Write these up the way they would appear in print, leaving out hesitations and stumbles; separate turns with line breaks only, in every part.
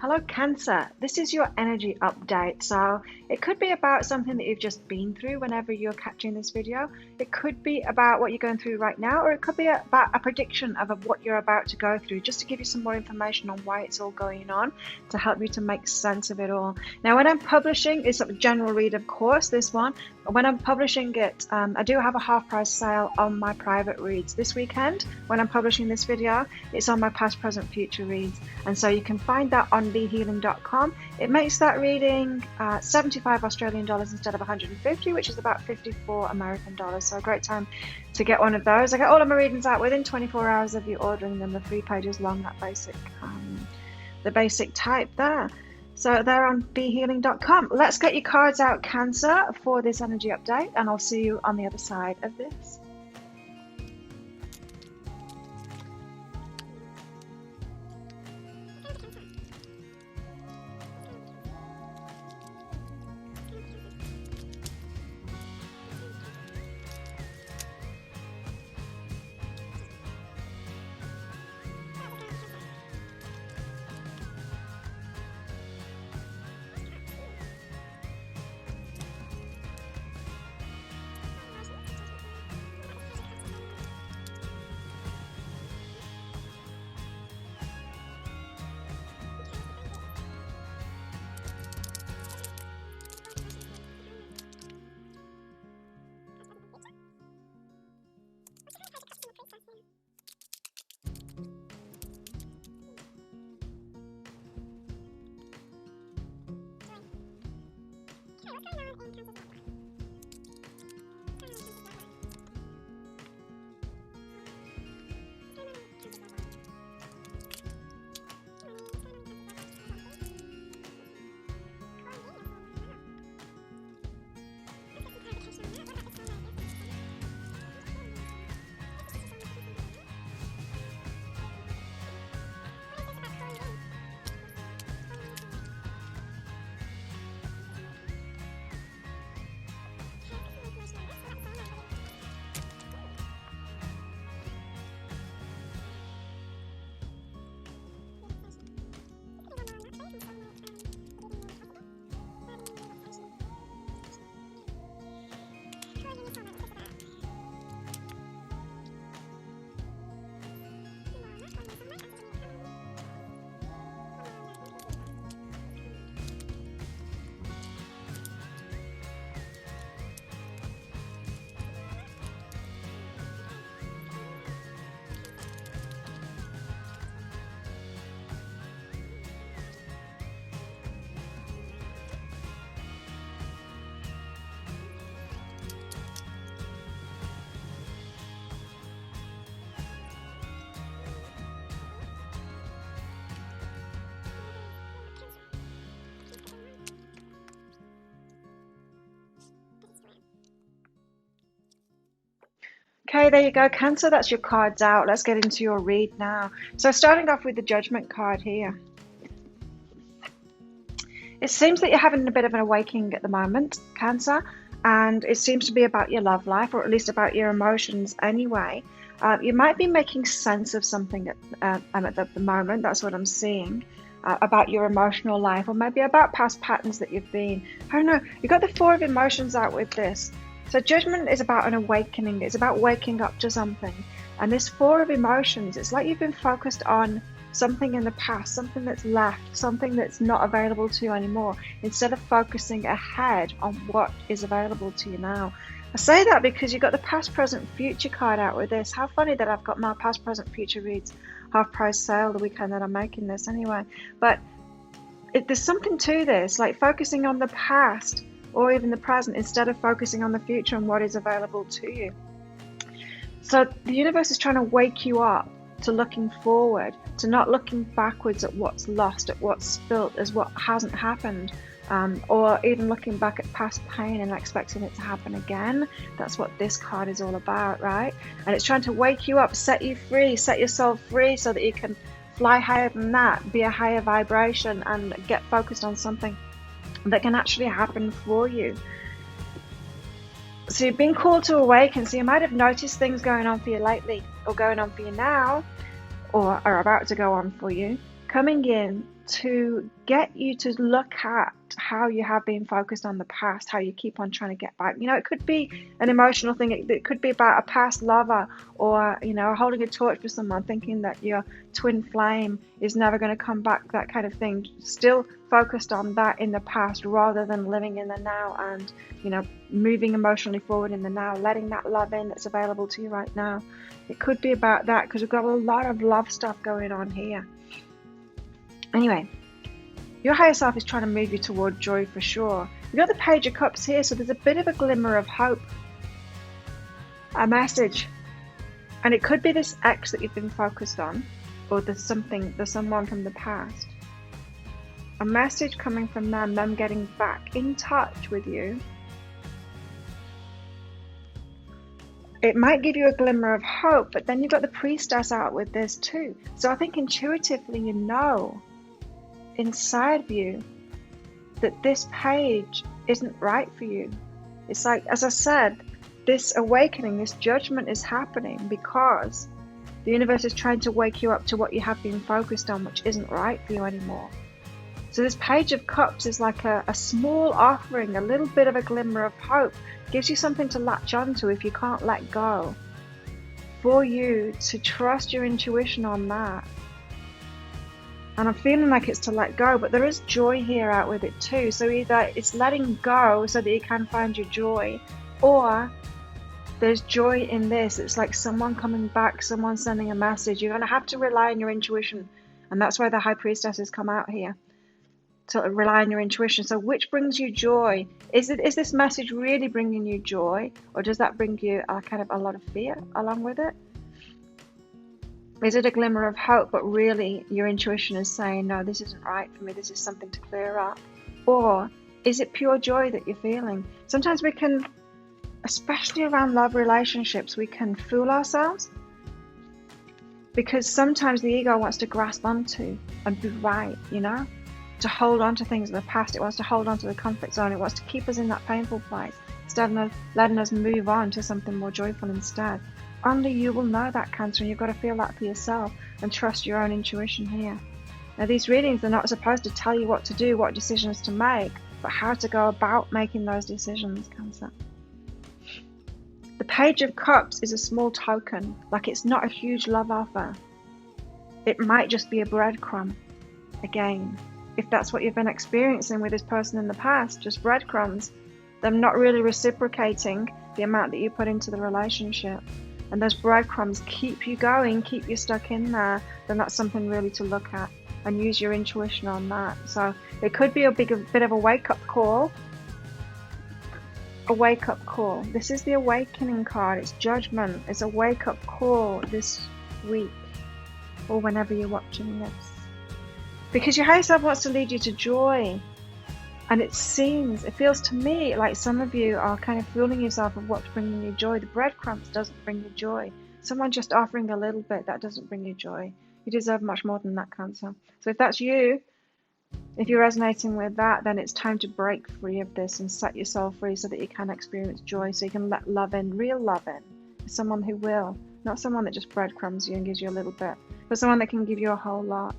Hello, Cancer. This is your energy update. So it could be about something that you've just been through whenever you're catching this video. It could be about what you're going through right now, or it could be about a prediction of what you're about to go through, just to give you some more information on why it's all going on, to help you to make sense of it all. Now, when I'm publishing, it's a general read, of course, this one. When I'm publishing it, I do have a half price sale on my private reads this weekend. When I'm publishing this video, it's on my past, present, future reads. And so you can find that on behealing.com. It makes that reading 75 Australian dollars instead of 150, which is about 54 American dollars. So a great time to get one of those. I get all of my readings out within 24 hours of you ordering them. They're 3 pages long, that basic, the basic type there. So they're on behealing.com. Let's get your cards out, Cancer, for this energy update, and I'll see you on the other side of this. Okay, there you go, Cancer. That's your cards out. Let's get into your read now. So starting off with the Judgment card here. It seems that you're having a bit of an awakening at the moment, Cancer, and it seems to be about your love life, or at least about your emotions anyway. You might be making sense of something at the moment. That's what I'm seeing. About your emotional life, or maybe about past patterns that you've been. I don't know. You've got the 4 of emotions out with this. So Judgment is about an awakening. It's about waking up to something. And this 4 of emotions, it's like you've been focused on something in the past, something that's left, something that's not available to you anymore, instead of focusing ahead on what is available to you now. I say that because you've got the past, present, future card out with this. How funny that I've got my past, present, future reads half price sale the weekend that I'm making this anyway. But there's something to this, like focusing on the past or even the present instead of focusing on the future and what is available to you. So the universe is trying to wake you up to looking forward, to not looking backwards at what's lost, at what's spilt, as what hasn't happened, or even looking back at past pain and expecting it to happen again. That's what this card is all about, right? And it's trying to wake you up, set you free, set your soul free so that you can fly higher than that, be a higher vibration, and get focused on something that can actually happen for you. So you've been called to awaken. So you might have noticed things going on for you lately, or going on for you now, or are about to go on for you, coming in to get you to look at how you have been focused on the past, how you keep on trying to get back. It could be an emotional thing. It could be about a past lover, or, holding a torch for someone, thinking that your twin flame is never going to come back, that kind of thing. Still focused on that in the past rather than living in the now and, moving emotionally forward in the now, letting that love in that's available to you right now. It could be about that, because we've got a lot of love stuff going on here. Anyway, your higher self is trying to move you toward joy for sure. You've got the Page of Cups here, so there's a bit of a glimmer of hope, a message. And it could be this ex that you've been focused on, or there's someone from the past. A message coming from them getting back in touch with you. It might give you a glimmer of hope, but then you've got the Priestess out with this too. So I think intuitively you know inside of you that this page isn't right for you. It's like, as I said, this awakening, this judgment is happening because the universe is trying to wake you up to what you have been focused on, which isn't right for you anymore. So this Page of Cups is like a small offering, a little bit of a glimmer of hope. Gives you something to latch onto if you can't let go. For you to trust your intuition on that. And I'm feeling like it's to let go, but there is joy here out with it too. So either it's letting go so that you can find your joy, or there's joy in this. It's like someone coming back, someone sending a message. You're going to have to rely on your intuition. And that's why the High Priestess has come out here. To rely on your intuition. So which brings you joy? Is this message really bringing you joy, or does that bring you kind of a lot of fear along with it? Is it a glimmer of hope, but really your intuition is saying, no, this isn't right for me, this is something to clear up? Or is it pure joy that you're feeling? Sometimes we can, especially around love relationships, we can fool ourselves, because sometimes the ego wants to grasp onto and be right, to hold on to things in the past. It wants to hold on to the comfort zone. It wants to keep us in that painful place instead of letting us move on to something more joyful instead. Only you will know that, Cancer, and you've got to feel that for yourself and trust your own intuition here. Now, these readings are not supposed to tell you what to do, what decisions to make, but how to go about making those decisions, Cancer. The Page of Cups is a small token, like it's not a huge love offer. It might just be a breadcrumb. Again, if that's what you've been experiencing with this person in the past, just breadcrumbs, them not really reciprocating the amount that you put into the relationship, and those breadcrumbs keep you going, keep you stuck in there, then that's something really to look at and use your intuition on that. So it could be a bit of a wake-up call. A wake-up call. This is the awakening card. It's judgment. It's a wake-up call this week, or whenever you're watching this. Because your higher self wants to lead you to joy. And it feels to me like some of you are kind of fooling yourself of what's bringing you joy. The breadcrumbs doesn't bring you joy. Someone just offering a little bit, that doesn't bring you joy. You deserve much more than that, Cancer. So if that's you, if you're resonating with that, then it's time to break free of this and set yourself free so that you can experience joy, so you can let love in, real love in. Someone who will, not someone that just breadcrumbs you and gives you a little bit, but someone that can give you a whole lot.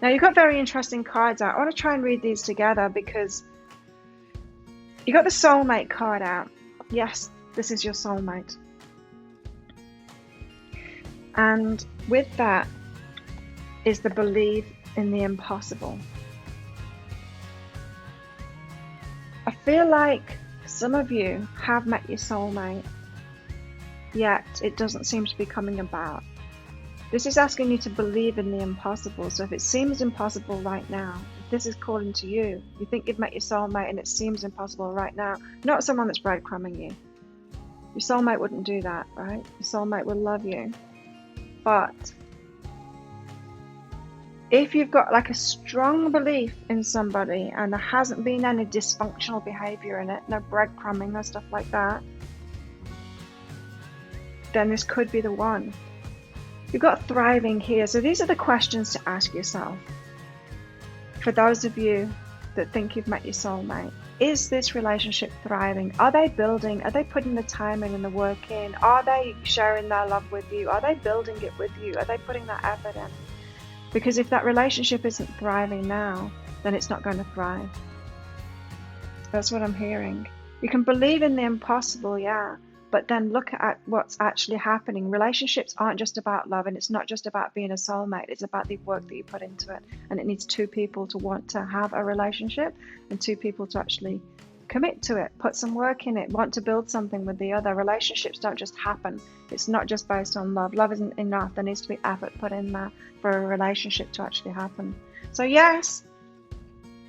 Now, you've got very interesting cards out. I want to try and read these together because you got the soulmate card out. Yes, this is your soulmate. And with that is the belief in the impossible. I feel like some of you have met your soulmate, yet it doesn't seem to be coming about. This is asking you to believe in the impossible. So if it seems impossible right now, if this is calling to you, you think you've met your soulmate and it seems impossible right now, not someone that's breadcrumbing you. Your soulmate wouldn't do that, right? Your soulmate will love you. But if you've got like a strong belief in somebody and there hasn't been any dysfunctional behavior in it, no breadcrumbing, no stuff like that, then this could be the one. You've got thriving here. So these are the questions to ask yourself. For those of you that think you've met your soulmate, is this relationship thriving? Are they building? Are they putting the time in and the work in? Are they sharing their love with you? Are they building it with you? Are they putting that effort in? Because if that relationship isn't thriving now, then it's not going to thrive. That's what I'm hearing. You can believe in the impossible, yeah, but then look at what's actually happening. Relationships aren't just about love, and it's not just about being a soulmate. It's about the work that you put into it. And it needs two people to want to have a relationship and two people to actually commit to it, put some work in it, want to build something with the other. Relationships don't just happen. It's not just based on love. Love isn't enough. There needs to be effort put in there for a relationship to actually happen. So yes,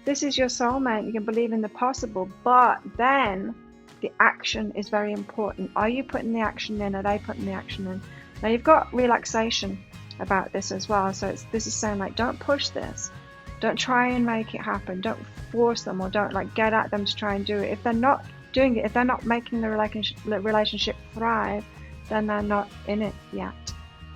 this is your soulmate. You can believe in the possible, but then the action is very important. Are you putting the action in? Are they putting the action in? Now you've got relaxation about this as well. So this is saying like, don't push this. Don't try and make it happen. Don't force them, or don't like get at them to try and do it. If they're not doing it, if they're not making the relationship thrive, then they're not in it yet,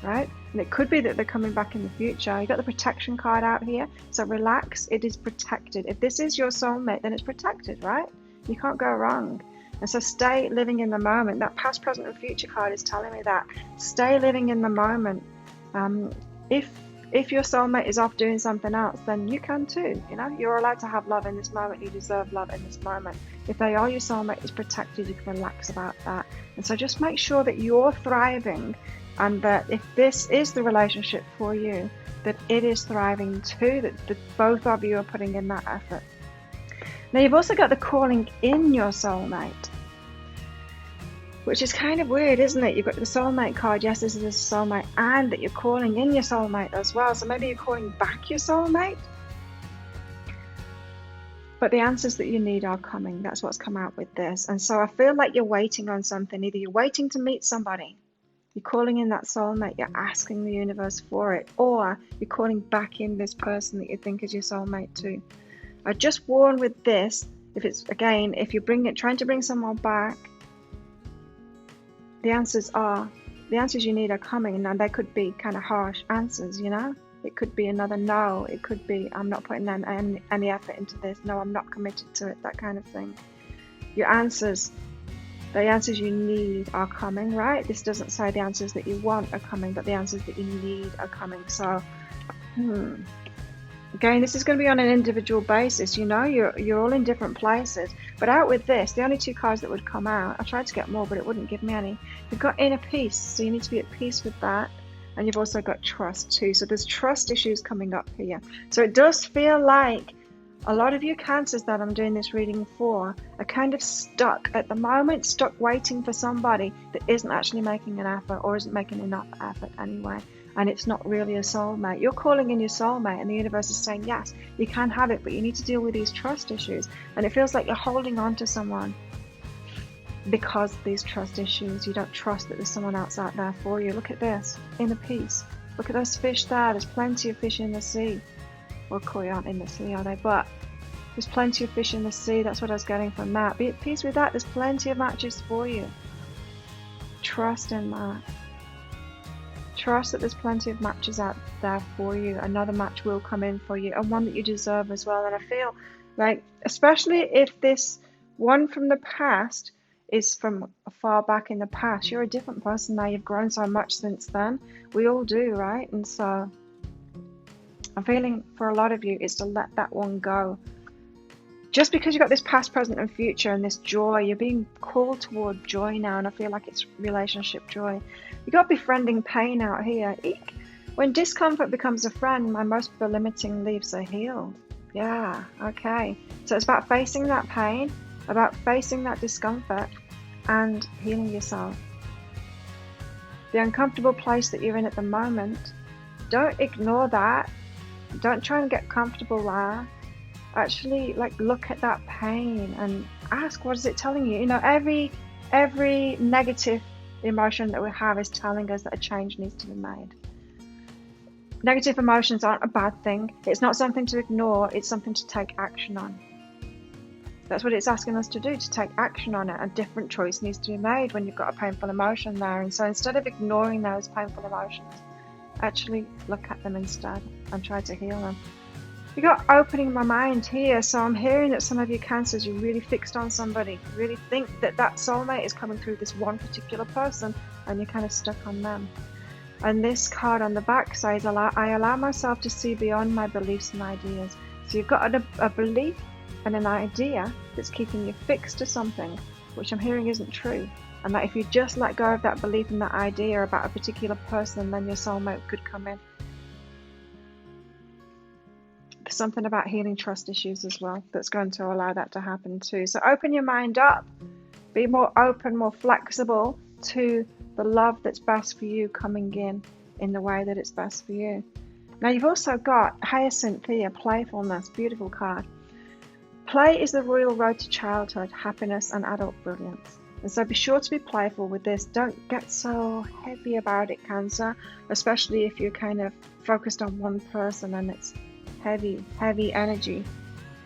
right? And it could be that they're coming back in the future. You got the protection card out here. So relax, it is protected. If this is your soulmate, then it's protected, right? You can't go wrong. And so stay living in the moment. That past, present, and future card is telling me that. Stay living in the moment. If your soulmate is off doing something else, then you can too. You know, you're allowed to have love in this moment. You deserve love in this moment. If they are your soulmate, it's protected. You can relax about that. And so just make sure that you're thriving, and that if this is the relationship for you, that it is thriving too, that both of you are putting in that effort. Now you've also got the calling in your soulmate, which is kind of weird, isn't it? You've got the soulmate card. Yes, this is a soulmate, and that you're calling in your soulmate as well. So maybe you're calling back your soulmate. But the answers that you need are coming. That's what's come out with this. And so I feel like you're waiting on something. Either you're waiting to meet somebody, you're calling in that soulmate, you're asking the universe for it, or you're calling back in this person that you think is your soulmate too. I just warn with this, if you're trying to bring someone back, the answers you need are coming, and they could be kind of harsh answers, you know? It could be another no. It could be, I'm not putting any effort into this. No, I'm not committed to it, that kind of thing. The answers you need are coming, right? This doesn't say the answers that you want are coming, but the answers that you need are coming. So, again, this is going to be on an individual basis. You know, you're all in different places. But out with this, the only two cards that would come out, I tried to get more, but it wouldn't give me any. You've got inner peace, so you need to be at peace with that. And you've also got trust too. So there's trust issues coming up here. So it does feel like a lot of you Cancers that I'm doing this reading for are kind of stuck at the moment, stuck waiting for somebody that isn't actually making an effort, or isn't making enough effort anyway. And it's not really a soulmate. You're calling in your soulmate, and the universe is saying, yes, you can have it, but you need to deal with these trust issues. And it feels like you're holding on to someone because of these trust issues. You don't trust that there's someone else out there for you. Look at this, inner peace. Look at those fish there. There's plenty of fish in the sea. Well, koi aren't in the sea, are they? But there's plenty of fish in the sea. That's what I was getting from that. Be at peace with that. There's plenty of matches for you. Trust in that. Trust that there's plenty of matches out there for you. Another match will come in for you, and one that you deserve as well. And I feel like, especially if this one from the past is from far back in the past, you're a different person now. You've grown so much since then. We all do, right? And so I'm feeling for a lot of you is to let that one go. Just because you've got this past, present, and future, and this joy, you're being called toward joy now, and I feel like it's relationship joy. You've got befriending pain out here. Eek. When discomfort becomes a friend, my most limiting leaves are healed. Yeah, okay. So it's about facing that pain, about facing that discomfort, and healing yourself. The uncomfortable place that you're in at the moment, don't ignore that. Don't try and get comfortable there. Actually, like, look at that pain and ask, what is it telling you? You know, every negative emotion that we have is telling us that a change needs to be made. Negative emotions aren't a bad thing. It's not something to ignore. It's something to take action on. That's what it's asking us to do, to take action on it. A different choice needs to be made when you've got a painful emotion there. And so instead of ignoring those painful emotions, actually look at them instead and try to heal them. You got opening my mind here. So I'm hearing that some of you Cancers, you're really fixed on somebody. You really think that that soulmate is coming through this one particular person, and you're kind of stuck on them. And this card on the back says, I allow myself to see beyond my beliefs and ideas. So you've got a belief and an idea that's keeping you fixed to something, which I'm hearing isn't true. And that if you just let go of that belief and that idea about a particular person, then your soulmate could come in. There's something about healing trust issues as well that's going to allow that to happen too. So open your mind up. Be more open, more flexible to the love that's best for you coming in the way that it's best for you. Now you've also got Hyacinth here, playfulness, beautiful card. Play is the royal road to childhood, happiness and adult brilliance. And so be sure to be playful with this. Don't get so heavy about it, Cancer, especially if you're kind of focused on one person and it's heavy energy.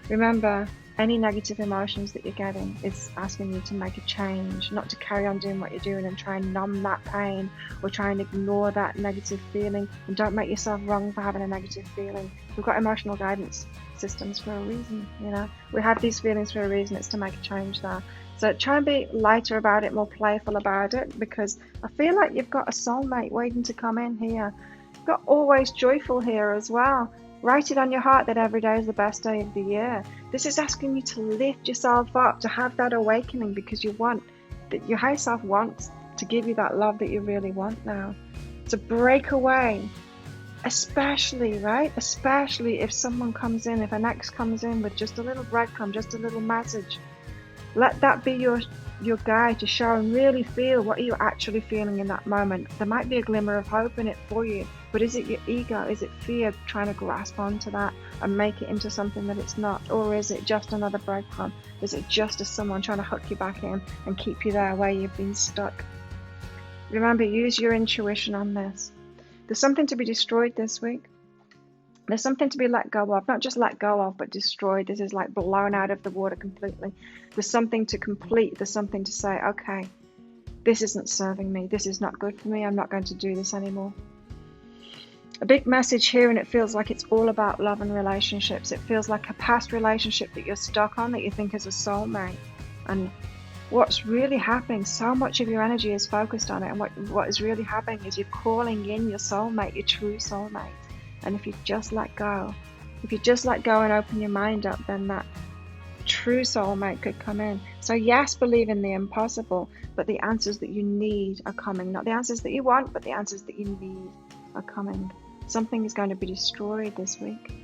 Remember, any negative emotions that you're getting is asking you to make a change, not to carry on doing what you're doing and try and numb that pain or try and ignore that negative feeling. And don't make yourself wrong for having a negative feeling. We've got emotional guidance systems for a reason, you know. We have these feelings for a reason. It's to make a change there. So try and be lighter about it, more playful about it, because I feel like you've got a soulmate waiting to come in here. You've got always joyful here as well. Write it on your heart that every day is the best day of the year. This is asking you to lift yourself up, to have that awakening, because your higher self wants to give you that love that you really want now. To break away, especially if someone comes in, if an ex comes in with just a little breadcrumb, just a little message. Let that be your guide to show and really feel what are you actually feeling in that moment. There might be a glimmer of hope in it for you, but is it your ego? Is it fear trying to grasp onto that and make it into something that it's not? Or is it just another breadcrumb? Is it just as someone trying to hook you back in and keep you there where you've been stuck? Remember, use your intuition on this. There's something to be destroyed this week. There's something to be let go of, not just let go of, but destroyed. This is like blown out of the water completely. There's something to complete. There's something to say, okay, this isn't serving me. This is not good for me. I'm not going to do this anymore. A big message here, and it feels like it's all about love and relationships. It feels like a past relationship that you're stuck on, that you think is a soulmate. And what's really happening, so much of your energy is focused on it. And what is really happening is you're calling in your soulmate, your true soulmate. And if you just let go, and open your mind up, then that true soulmate could come in. So yes, believe in the impossible, but the answers that you need are coming. Not the answers that you want, but the answers that you need are coming. Something is going to be destroyed this week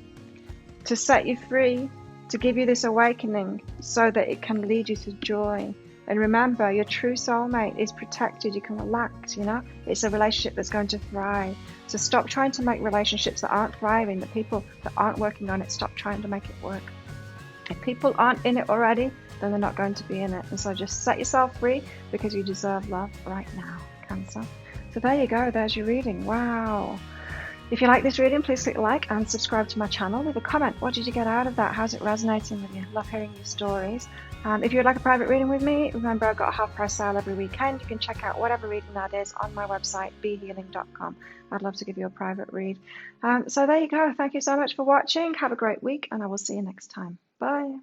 to set you free, to give you this awakening so that it can lead you to joy. And remember, your true soulmate is protected. You can relax, you know. It's a relationship that's going to thrive. So stop trying to make relationships that aren't thriving, the people that aren't working on it, stop trying to make it work. If people aren't in it already, then they're not going to be in it. And so just set yourself free, because you deserve love right now, Cancer. So there you go. There's your reading. Wow. If you like this reading, please click like and subscribe to my channel. Leave a comment. What did you get out of that? How's it resonating with you? Love hearing your stories. If you would like a private reading with me, remember I've got a half price sale every weekend. You can check out whatever reading that is on my website, behealing.com. I'd love to give you a private read. So there you go. Thank you so much for watching. Have a great week, and I will see you next time. Bye.